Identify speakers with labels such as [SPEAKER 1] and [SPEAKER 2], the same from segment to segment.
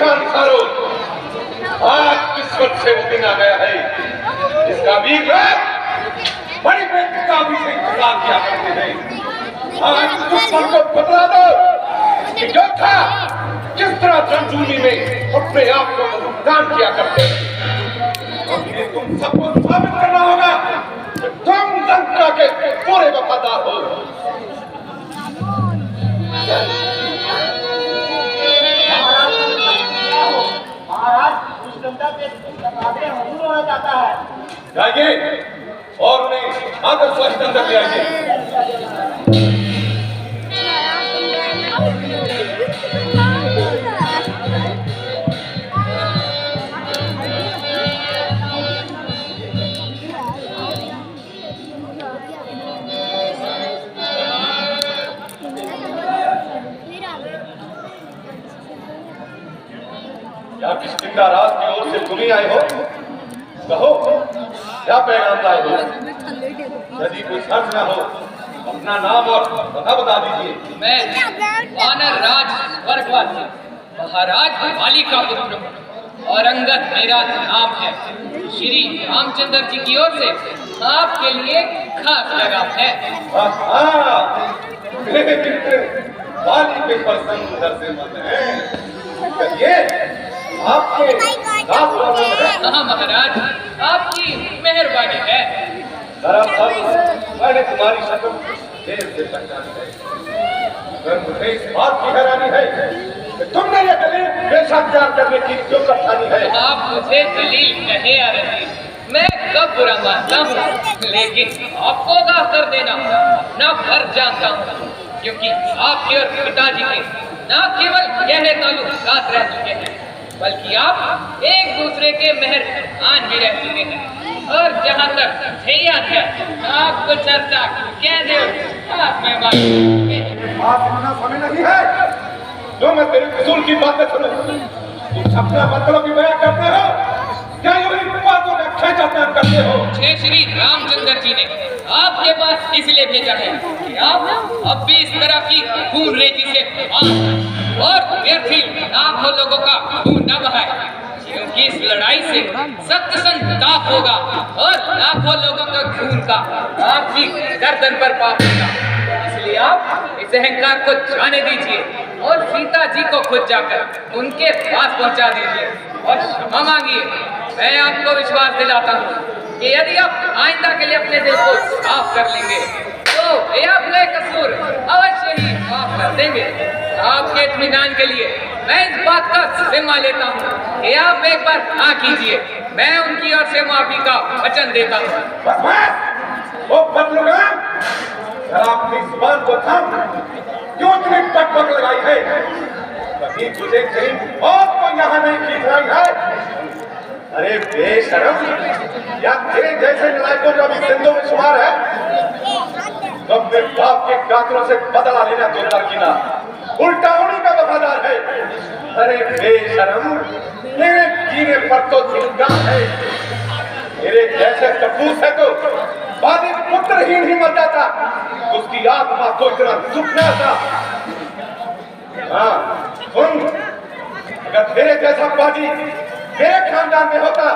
[SPEAKER 1] कान खारो, आज किस्मत से वो दिन आ गया है जिसका वीर बड़ी बेताबी से इंतजार किया करते थे। आज दुश्मन को बतला दो कि योद्धा किस तरह जंजूनी में अपने आप को बलिदान किया करते हैं। और ये तुम सबको साबित करना होगा कि तुम लंका के पूरे वफादार हो। जाइए और उन्हें आदर स्वस्थ अंदर ले आइए। क्या किस्किंदा राज की ओर से तुम ही आए हो? कहो क्या पैगाम लाए हो? यदि कोई शर्त न हो अपना नाम और पता बता दीजिए।
[SPEAKER 2] मैं वानर राज स्वर्गवासी महाराज वाली का पुत्र और अंगद मेरा नाम है। श्री रामचंद्र जी की ओर से आपके लिए खास पैगाम है।
[SPEAKER 1] मेरे मित्र वाली के प्रसंग उधर से मत है। ये आपके
[SPEAKER 2] हाँ महाराज, आपकी मेहरबानी है।
[SPEAKER 1] दरअसल मैंने तुम्हारी शक्ल देर से पहचानी है, मगर मुझे इस बात की हैरानी है कि तुमने ये दलील बेशक करने की क्यों ठानी है।
[SPEAKER 2] आप मुझे दलील कहे या रहे, मैं कब बुरा मानता हूँ, लेकिन आपको आगाह कर देना अपना फर्ज जानता हूँ, क्योंकि आपके और पिताजी के न केवल गहरे ताल्लुकात रह चुके हैं, बल्कि आप एक दूसरे के मेहरबान भी रह चुके हैं। और जहाँ तक है याद है, आपको चर्चा कह दे मैं बात
[SPEAKER 1] सुनना समय नहीं है जो मैं तेरे कसूर की बातें सुनूं। तुम अपना मतलब भी बयां करते हो क्या यूं बातों का खींचातान करते हो?
[SPEAKER 2] मुझे श्री रामचंद्र जी ने आपके पास इसलिए भेजा है कि आप अब भी इस तरह की खून रेजी से और व्यर्थी लाखों लोगों का खून न बहाए, क्योंकि इस लड़ाई से सख्त संताप होगा और लाखों लोगों का खून का आपकी गर्दन पर पाप होगा। इसलिए आप इस अहंकार को जाने दीजिए और सीता जी को खुद जाकर उनके पास पहुंचा दीजिए और क्षमा मांगिए। मैं आपको विश्वास दिलाता हूँ कि यदि आप आइंदा के लिए अपने दिल को साफ कर लेंगे तो ये अपने कसूर अवश्य ही माफ कर देंगे। आपके इत्मीनान के लिए मैं इस बात का जिम्मा लेता हूँ कि आप एक बार हाँ कीजिए, मैं उनकी ओर से माफी का वचन देता हूँ।
[SPEAKER 1] वो बदलुगाम, अपनी जुबान को थाम, क्यों तुम्हें टकपक लगाई है? कभी तुझे कहीं मौत को यहाँ नहीं खींचाई है? अरे बेशरम, या तेरे जैसे लड़ाकों जो अभी जिंदों में शुमार है, तो अपने बाप के कातलों से बदला लेना तो दरकिनार, उल्टा उन्हीं का वफादार है। अरे बेशरम, तेरे जीने पर तो जिंदा है, मेरे जैसे टपूस है तो बादी पुत्रहीन ही मर जाता, उसकी आत्मा को इतना दुख न था। हाँ सुन, अगर तेरे जैसा बादी मेरे खानदान में होता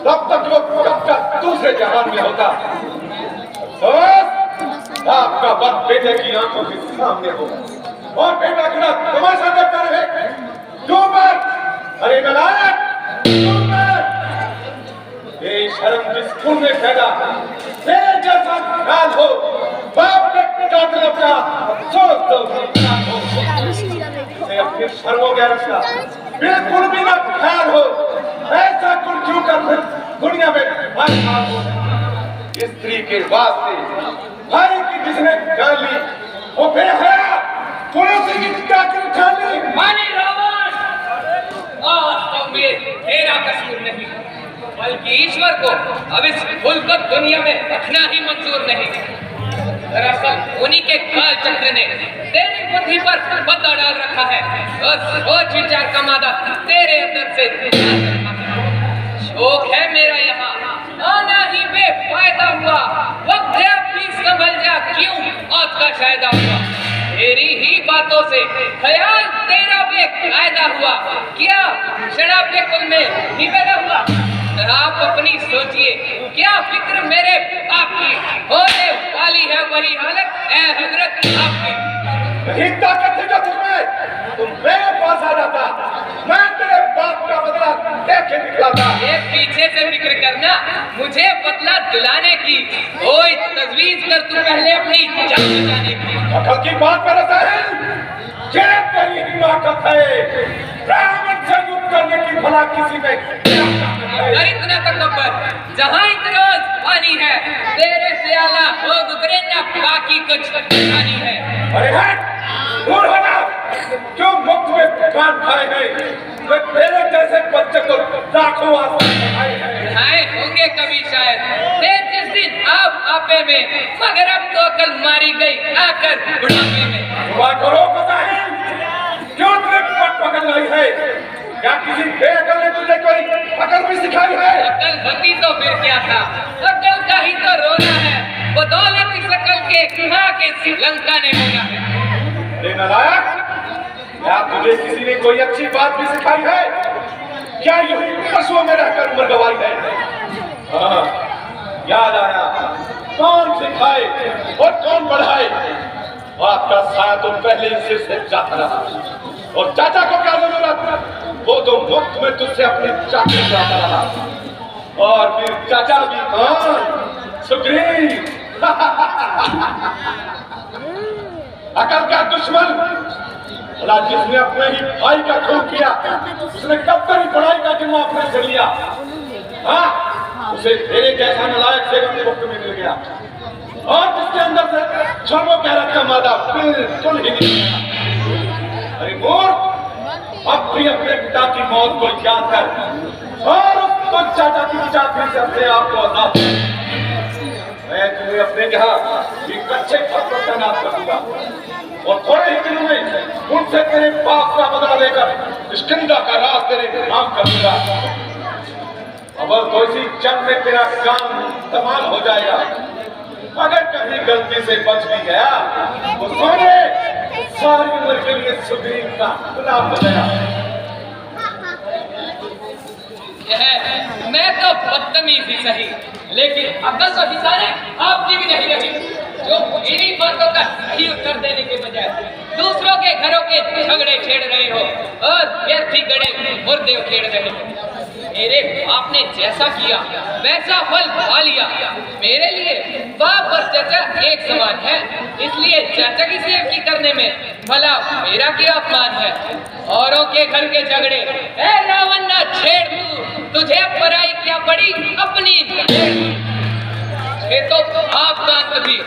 [SPEAKER 1] तब तक वो कब तक दूसरे जहान में होता। तो आपका वक्त बेटे की आंखों के सामने होगा और बेटा खड़ा तमाशा देखता रहे। क्यों बात? अरे नलायक, बेशर्म, जिस खून में पैदा तेरे जैसा ख्याल हो, बाप के कातलों का अफसोस तो उसे अपनी शर्मों के रखता बिल्कुल भी ना ख्याल हो। ऐसा कुल क्यों कर दुनिया में भाई स्त्री के वास्ते भाई की जिसने जान ली वो बेहया पुलिस की कातिल जान ली।
[SPEAKER 2] मानी रावण, आज तो मेरा कसूर नहीं, बल्कि ईश्वर को अब इस फूल को दुनिया में रखना ही मंजूर नहीं। दरअसल उन्हीं के काल चक्र ने तेरी बुद्धि पर पता डाल रखा है और सोच विचार का मादा तेरे अंदर से शोक है मेरा यहाँ आना ही बेफायदा हुआ। वक्त है अपनी समझ जा क्यों आज का शायदा हुआ। तेरी ही बातों से ख्याल तेरा बेकायदा हुआ, क्या शराब के कुल में निवेला हुआ। आप अपनी सोचिए, क्या फिक्र मेरे आपकी होने वाली है वही हालत है हजरत आपकी।
[SPEAKER 1] नहीं ताकत थी जो तुम्हें, तुम मेरे पास आ जाता, मैं तेरे बाप का बदला लेके निकलाता।
[SPEAKER 2] ये पीछे से फिक्र करना, मुझे बदला दिलाने की कोई तजवीज कर तू पहले अपनी जान बचाने की।
[SPEAKER 1] अकल की बात कर रहा है, ये तेरी हिमाकत है, ब्राह्मण से युद्ध करने की भला किसी में
[SPEAKER 2] अगर इतना तकब्बर, जहाँ इतना पानी है, तेरे से आला हो गुजरे ना बाकी कुछ कहानी है।
[SPEAKER 1] अरे हट, दूर हो जा, क्यों मुफ्त में कान खाए हैं? वे तेरे जैसे बच्चे को लाखों
[SPEAKER 2] खाए होंगे कभी शायद, देर जिस दिन आप आपे में, मगर अब तो अकल मारी गई आकर बुढ़ापे में।
[SPEAKER 1] दुआ करो बताएं, क्यों तुझे पकड़ रही है? क्या किसी बेअकल ने तुझे कोई अकल भी सिखाई है?
[SPEAKER 2] अकल होती तो फिर क्या था, अकल का ही तो रोना है, बदौलत इस अकल के खा के श्रीलंका ने होना है।
[SPEAKER 1] अरे नालायक, क्या तुझे किसी ने कोई अच्छी बात भी सिखाई है? क्या यही पशुओं में रहकर उम्र गवाई है? हाँ, याद आया, कौन सिखाए और कौन बढ़ाए? बाप का साया तो पहले ही सिर से जाता रहा, और चाचा को क्या जरूरत? वो तो मुफ्त में तुझसे अपनी चाकरी कराता रहा, और फिर चाचा भी कौन? सुग्रीव। अकल का दुश्मन, भला जिसने अपने ही भाई का खून किया, उसने कब तक पढ़ाई का जिम्मा अपने से लिया? हाँ, उसे तेरे जैसा नालायक से मुफ्त में मिल गया, और जिसके अंदर से छोड़ो कैरट का मादा बिल्कुल ही नहीं गया। अरे मूर्ख, अब भी अपने पिता की मौत को याद कर और उसको चाचा की चाकरी से अपने आप को आजाद कर। मैं तुम्हें अपने यहाँ एक अच्छे पद पर तैनात कर दूंगा, और थोड़े ही दिनों में उनसे तेरे बाप का बदला लेकर किष्किंधा का राज तेरे नाम कर दूंगा। अगर कोई सी जंग में तेरा काम तमाम हो जाएगा, अगर कहीं गलती से बच भी गया तो सोने सारी उम्र के लिए सुग्रीव का गुलाम हो गया।
[SPEAKER 2] मैं तो बदतमीजी सही, लेकिन अकल तो ठिकाने आपकी भी नहीं रही, जो मेरी बातों का सही उत्तर देने के बजाय दूसरों के घरों के झगड़े छेड़ रहे हो और व्यर्थी गड़े मुर्दे उखेड़ रहे हो। मेरे बाप ने जैसा किया वैसा फल पा लिया। मेरे लिए बाप और चाचा एक समान है, इसलिए चाचा की सेवकी करने में भला मेरा क्या अपमान है। औरों के घर के झगड़े ए रावण ना छेड़, तुझे पराई क्या पड़ी अपनी। ये तो आपका अंत भी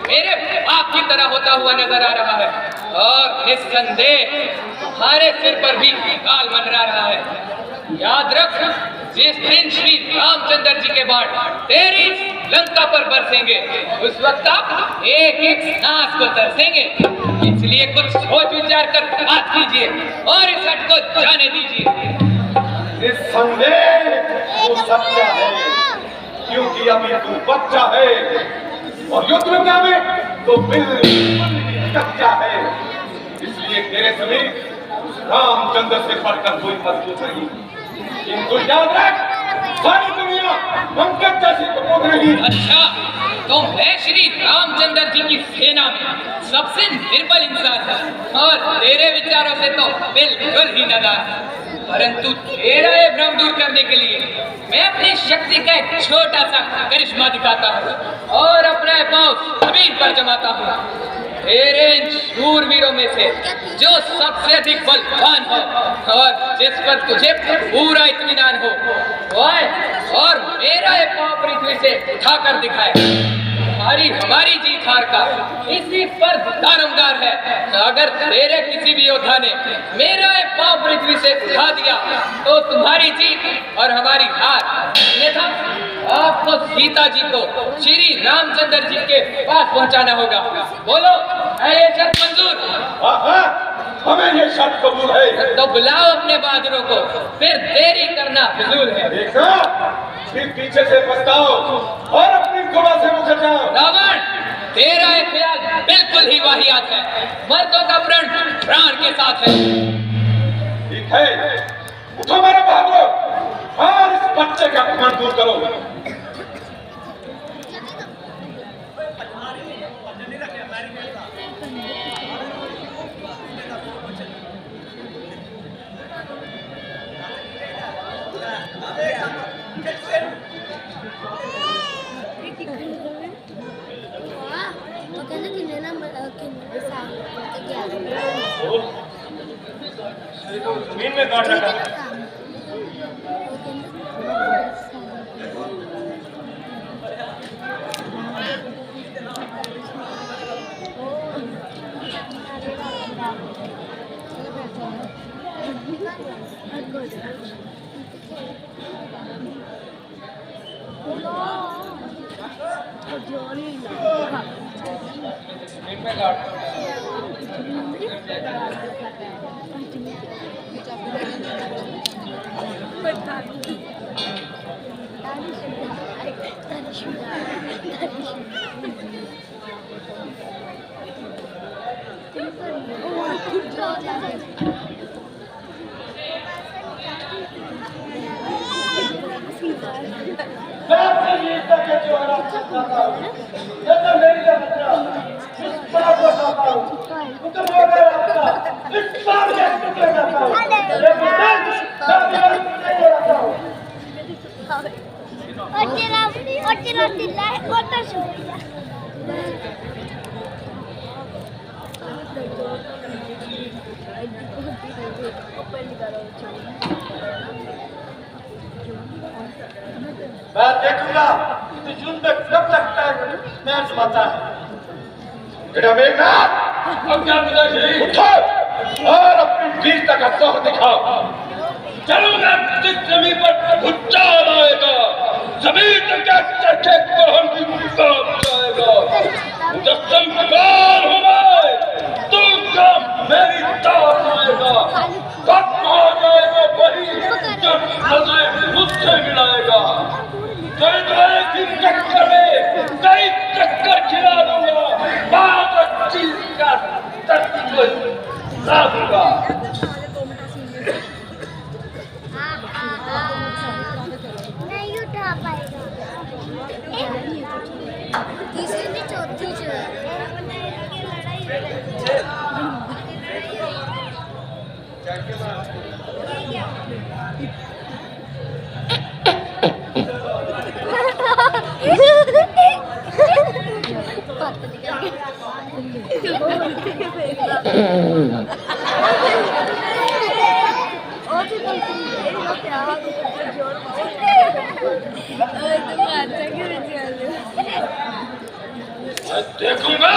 [SPEAKER 2] मेरे बाप की तरह होता हुआ नजर आ रहा है, और निस्संदेह तुम्हारे सिर पर भी काल मंडरा रहा है। याद रख, जिस दिन श्री रामचंद्र जी के बाण तेरी लंका पर बरसेंगे, उस वक्त आप एक एक सांस को तरसेंगे। इसलिए कुछ सोच विचार कर बात कीजिए और इस हट को जाने दीजिए।
[SPEAKER 1] निस्संदेह वो सच्चा है, क्योंकि अभी तू बच्चा है, और युद्ध विद्या में तो बिल्कुल कच्चा है। इसलिए तेरे समीप रामचंद्र से बढ़कर कोई मजबूत नहीं। किंतु याद रख, सारी दुनिया पंकज जैसी कपूर नहीं।
[SPEAKER 2] अच्छा, तो मैं श्री रामचंद्र जी की सेना में सबसे निर्बल इंसान हूँ, और तेरे विचारों से तो बिल्कुल ही नादान। परंतु तेरा ये भ्रम दूर करने के लिए मैं अपनी शक्ति का एक छोटा सा करिश्मा दिखाता हूँ और अपना पांव जमीन पर जमाता हूँ। तेरे इन शूरवीरों में से जो सबसे अधिक बलवान हो और जिस पर तुझे पूरा इत्मीनान हो, वो आए और मेरा ये पांव पृथ्वी से उठाकर दिखाए। हमारी जीत हार का इसी पर दारोमदार है। अगर तेरे किसी भी योद्धा ने मेरा ये पांव पृथ्वी से उठा दिया तो तुम्हारी जीत और हमारी हार। अन्यथा आपको सीता जी को श्री रामचंद्र जी के पास पहुंचाना होगा। बोलो, है ये शर्त मंजूर?
[SPEAKER 1] हमें ये शर्त कबूल है।
[SPEAKER 2] तो बुलाओ अपने बहादुरों को, फिर देरी करना फिजूल है।
[SPEAKER 1] देखा, फिर पीछे से पछताओ और अपनी गुणों से मुकर जाओ।
[SPEAKER 2] रावण, तेरा ये ख्याल बिल्कुल ही वाहियात है। मर्दों का प्रण प्राण के साथ है।
[SPEAKER 1] ठीक है, उठो मेरे बहादुर और इस बच्चे का अपमान दूर करो। जमीन में काट रखा मैं देखूंगा कि जून में कब लगता है मैच बता है। बेटा मेघनाथ, अब क्या पिताजी, उठो और अपनी वीरता का जोर दिखाओ। चलूंगा जिस जमीन पर भूचाल आएगा, जमीन के चरखे ग्रहण की काट जाएगा। मुझे संस्कार हूँ मैं, तू क्या मेरी तार आएगा। खत्म हो जाएगा वही जो नजरें मुझसे मिलाएगा। की चक्कर में कई चक्कर खिला दूंगा, बात चीज का तत्व ला दूंगा।
[SPEAKER 3] नहीं उठा पाएगा। तीसरी चौथी जो
[SPEAKER 1] देखूंगा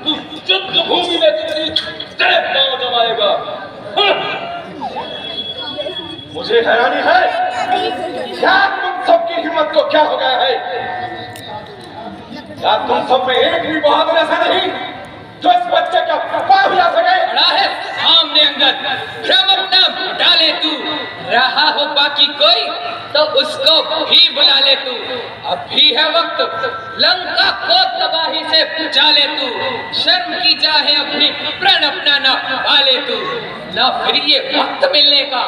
[SPEAKER 1] तू युद्ध भूमि में कितनी देर पांव जमाएगा। मुझे हैरानी है, क्या तुम सबकी हिम्मत को क्या हो गया है? क्या तुम सब में एक भी बहादुर ऐसा नहीं जो इस बच्चे का पाप ला सके?
[SPEAKER 2] खड़ा है सामने अंगद, भ्रम अपना डाले तू। रहा हो बाकी कोई तो उसको भी बुला ले तू। अभी है वक्त, लंका को तबाही से बचा ले तू। शर्म की चाहे अपनी प्रण अपना न पाले तू। न फिर ये वक्त मिलने का,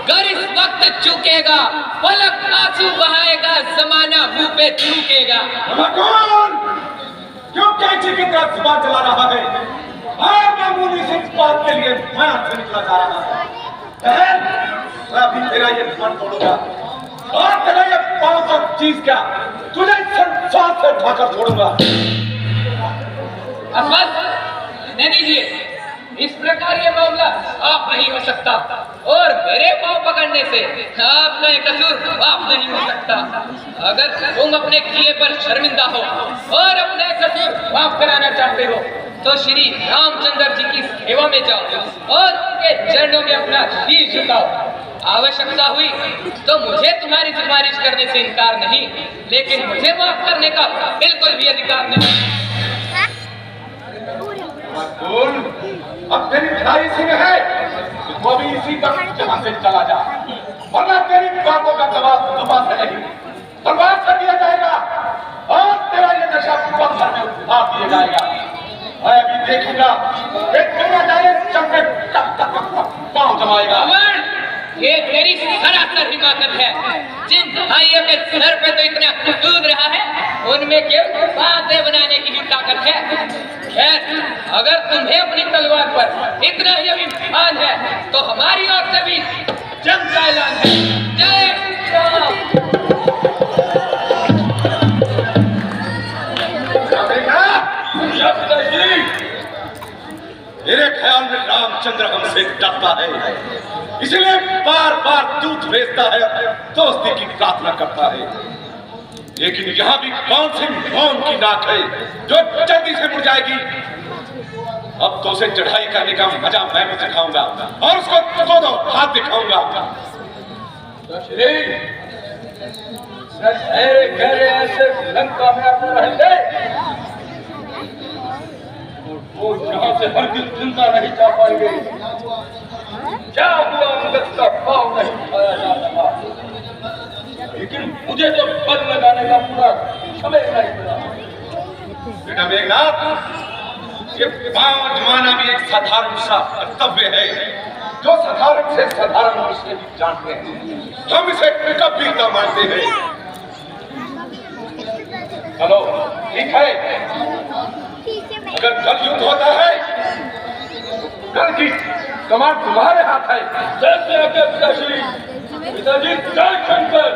[SPEAKER 2] गर इस वक्त चुकेगा। पलक आंसू बहाएगा, जमाना मुंह पे थूकेगा।
[SPEAKER 1] कौन क्यों कैंची की तरफ जुबान चला रहा है? हर मामूली से इस बात के लिए मैं आपसे निकला जा रहा है। मैं अभी तेरा ये मन तोड़ूंगा और तेरा ये पांव तक चीज क्या तुझे संसार से उठाकर छोड़ूंगा।
[SPEAKER 2] बस नहीं दीजिए, इस प्रकार ये मामला आप नहीं हो सकता और मेरे पांव पकड़ने से आपका ये कसूर माफ नहीं हो सकता। अगर तुम अपने किए पर शर्मिंदा हो और अपने कसूर माफ कराना चाहते हो तो श्री रामचंद्र जी की सेवा में जाओ और उनके चरणों में अपना शीश झुकाओ। आवश्यकता हुई तो मुझे तुम्हारी सिफारिश करने से इनकार नहीं, लेकिन मुझे माफ करने का बिल्कुल भी अधिकार नहीं।
[SPEAKER 1] अब तेरी भिलाई इसी में है, तू अभी इसी तक यहाँ से चला जा, वरना तेरी बातों का जवाब से नहीं तलवार से दिया जाएगा और तेरा ये नशा पत्थर में उठा दिया जाएगा। मैं अभी देखूंगा कि तेरा डायरेक्ट जब में कब तक पाँव जमाएगा।
[SPEAKER 2] अमर, ये तेरी सरासर हिमाकत है। जिन भाइयों के सर पे तो इतना दूध रहा है, उनमें केवल बातें बनाने की ही ताकत है। खैर, अगर तुम्हें अपनी तलवार पर इतना ही अभिमान है, तो हमारी ओर से भी जंग का ऐलान है। जय राम।
[SPEAKER 1] मेरे ख्याल में रामचंद्र हमसे डरता है, इसलिए बार बार दूध भेजता है, दोस्ती की प्रार्थना करता है। लेकिन यहाँ भी कौन सी मौन की नाक है जो जल्दी से मुड़ जाएगी। अब तो उसे चढ़ाई करने का मजा मैं भी दिखाऊंगा और उसको दो हाथ दिखाऊंगा।
[SPEAKER 4] ऐसे लंका में आते रहेंगे वो यहाँ से हरगिज जिंदा नहीं जा पाएंगे। क्या हुआ मगध का भाव नहीं उठाया जा सका, लेकिन मुझे तो बल लगाने का पूरा समय नहीं मिला।
[SPEAKER 1] बेटा मेघनाथ, ये पांव जमाना भी एक साधारण सा कर्तव्य है जो साधारण से साधारण मनुष्य भी जानते हैं। हम इसे कबीरता मानते हैं। चलो ठीक है, अगर कल युद्ध होता है तो कल की कमान तुम्हारे हाथ है।
[SPEAKER 4] जैसे आगे पिताश्री, पिताजी जय शंकर।